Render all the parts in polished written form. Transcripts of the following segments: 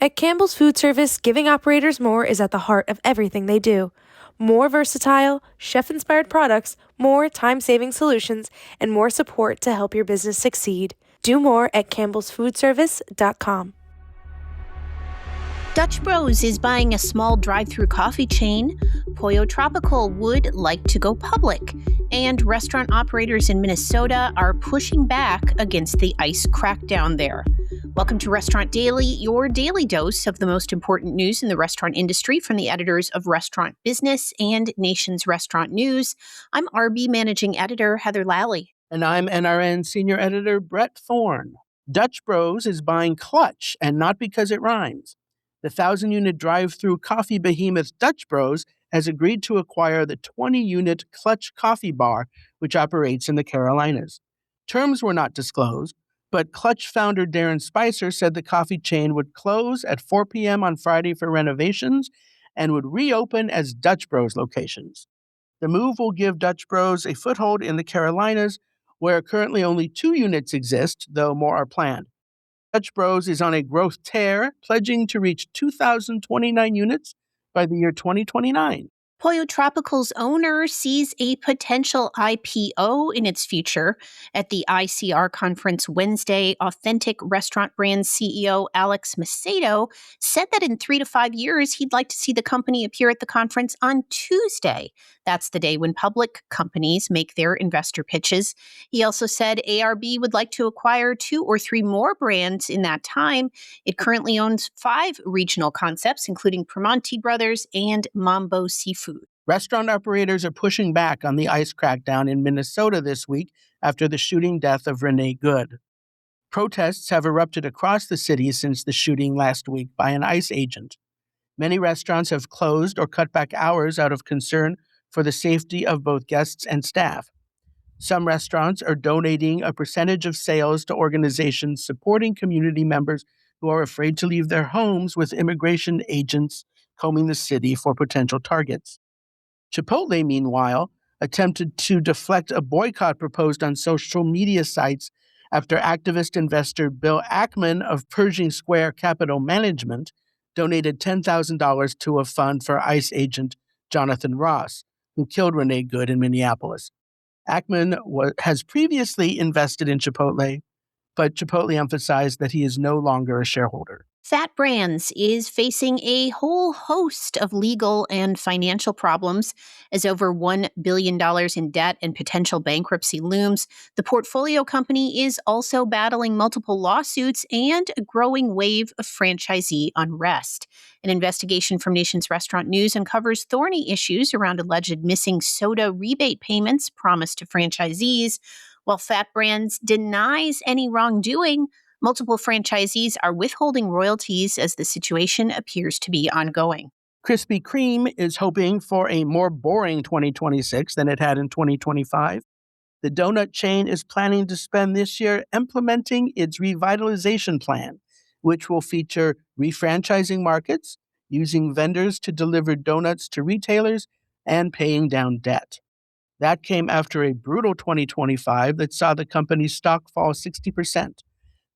At Campbell's Food Service, giving operators more is at the heart of everything they do. More versatile, chef-inspired products, more time-saving solutions, and more support to help your business succeed. Do more at campbellsfoodservice.com. Dutch Bros is buying a small drive-through coffee chain. Pollo Tropical would like to go public. And restaurant operators in Minnesota are pushing back against the ICE crackdown there. Welcome to Restaurant Daily, your daily dose of the most important news in the restaurant industry from the editors of Restaurant Business and Nation's Restaurant News. I'm RB Managing Editor Heather Lally. And I'm NRN Senior Editor Brett Thorne. Dutch Bros is buying Clutch, and not because it rhymes. The 1,000-unit drive-through coffee behemoth Dutch Bros has agreed to acquire the 20-unit Clutch Coffee Bar, which operates in the Carolinas. Terms were not disclosed, but Clutch founder Darren Spicer said the coffee chain would close at 4 p.m. on Friday for renovations and would reopen as Dutch Bros locations. The move will give Dutch Bros a foothold in the Carolinas, where currently only 2 units exist, though more are planned. Dutch Bros is on a growth tear, pledging to reach 2,029 units by the year 2029. Pollo Tropical's owner sees a potential IPO in its future. At the ICR conference Wednesday, Authentic Restaurant Brands CEO Alex Macedo said that in 3 to 5 years, he'd like to see the company appear at the conference on Tuesday. That's the day when public companies make their investor pitches. He also said ARB would like to acquire 2 or 3 more brands in that time. It currently owns 5 regional concepts, including Primanti Brothers and Mambo Seafood. Restaurant operators are pushing back on the ICE crackdown in Minnesota this week after the shooting death of Renee Good. Protests have erupted across the city since the shooting last week by an ICE agent. Many restaurants have closed or cut back hours out of concern for the safety of both guests and staff. Some restaurants are donating a percentage of sales to organizations supporting community members who are afraid to leave their homes, with immigration agents combing the city for potential targets. Chipotle, meanwhile, attempted to deflect a boycott proposed on social media sites after activist investor Bill Ackman of Pershing Square Capital Management donated $10,000 to a fund for ICE agent Jonathan Ross, who killed Renee Good in Minneapolis. Ackman has previously invested in Chipotle, but Chipotle emphasized that he is no longer a shareholder. FAT Brands is facing a whole host of legal and financial problems as over $1 billion in debt and potential bankruptcy looms. The portfolio company is also battling multiple lawsuits and a growing wave of franchisee unrest. An investigation from Nation's Restaurant News uncovers thorny issues around alleged missing soda rebate payments promised to franchisees. While FAT Brands denies any wrongdoing, multiple franchisees are withholding royalties as the situation appears to be ongoing. Krispy Kreme is hoping for a more boring 2026 than it had in 2025. The donut chain is planning to spend this year implementing its revitalization plan, which will feature refranchising markets, using vendors to deliver donuts to retailers, and paying down debt. That came after a brutal 2025 that saw the company's stock fall 60%.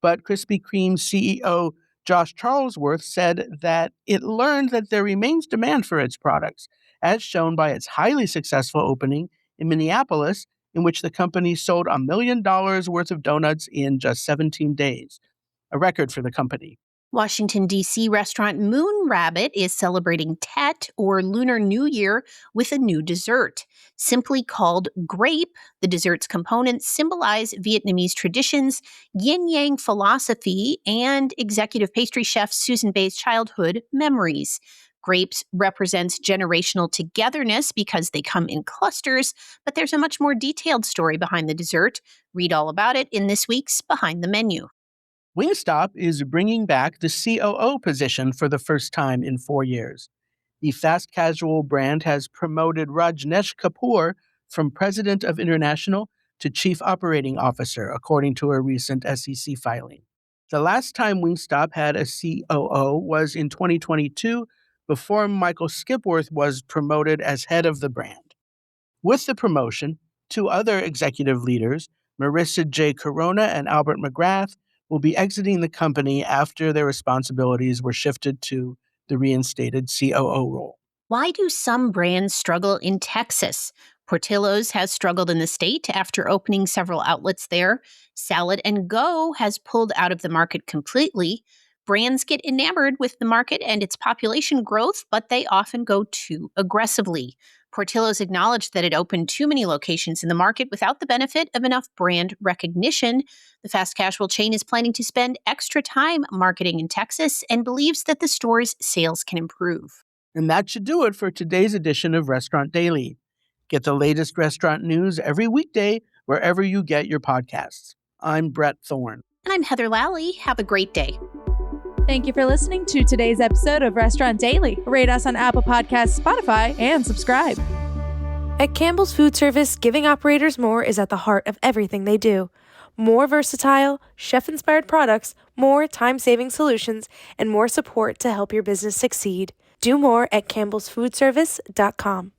But Krispy Kreme CEO Josh Charlesworth said that it learned that there remains demand for its products, as shown by its highly successful opening in Minneapolis, in which the company sold $1 million worth of donuts in just 17 days, a record for the company. Washington, D.C. restaurant Moon Rabbit is celebrating Tet, or Lunar New Year, with a new dessert. Simply called grape, the dessert's components symbolize Vietnamese traditions, yin-yang philosophy, and executive pastry chef Susan Bay's childhood memories. Grapes represents generational togetherness because they come in clusters, but there's a much more detailed story behind the dessert. Read all about it in this week's Behind the Menu. Wingstop is bringing back the COO position for the first time in 4 years. The fast casual brand has promoted Rajneesh Kapoor from President of International to Chief Operating Officer, according to a recent SEC filing. The last time Wingstop had a COO was in 2022, before Michael Skipworth was promoted as head of the brand. With the promotion, 2 other executive leaders, Marissa J. Corona and Albert McGrath, will be exiting the company after their responsibilities were shifted to the reinstated COO role. Why do some brands struggle in Texas? Portillo's has struggled in the state after opening several outlets there. Salad and Go has pulled out of the market completely. Brands get enamored with the market and its population growth, but they often go too aggressively. Portillo's acknowledged that it opened too many locations in the market without the benefit of enough brand recognition. The fast casual chain is planning to spend extra time marketing in Texas and believes that the store's sales can improve. And that should do it for today's edition of Restaurant Daily. Get the latest restaurant news every weekday wherever you get your podcasts. I'm Brett Thorne. And I'm Heather Lally. Have a great day. Thank you for listening to today's episode of Restaurant Daily. Rate us on Apple Podcasts, Spotify, and subscribe. At Campbell's Food Service, giving operators more is at the heart of everything they do. More versatile, chef-inspired products, more time-saving solutions, and more support to help your business succeed. Do more at campbellsfoodservice.com.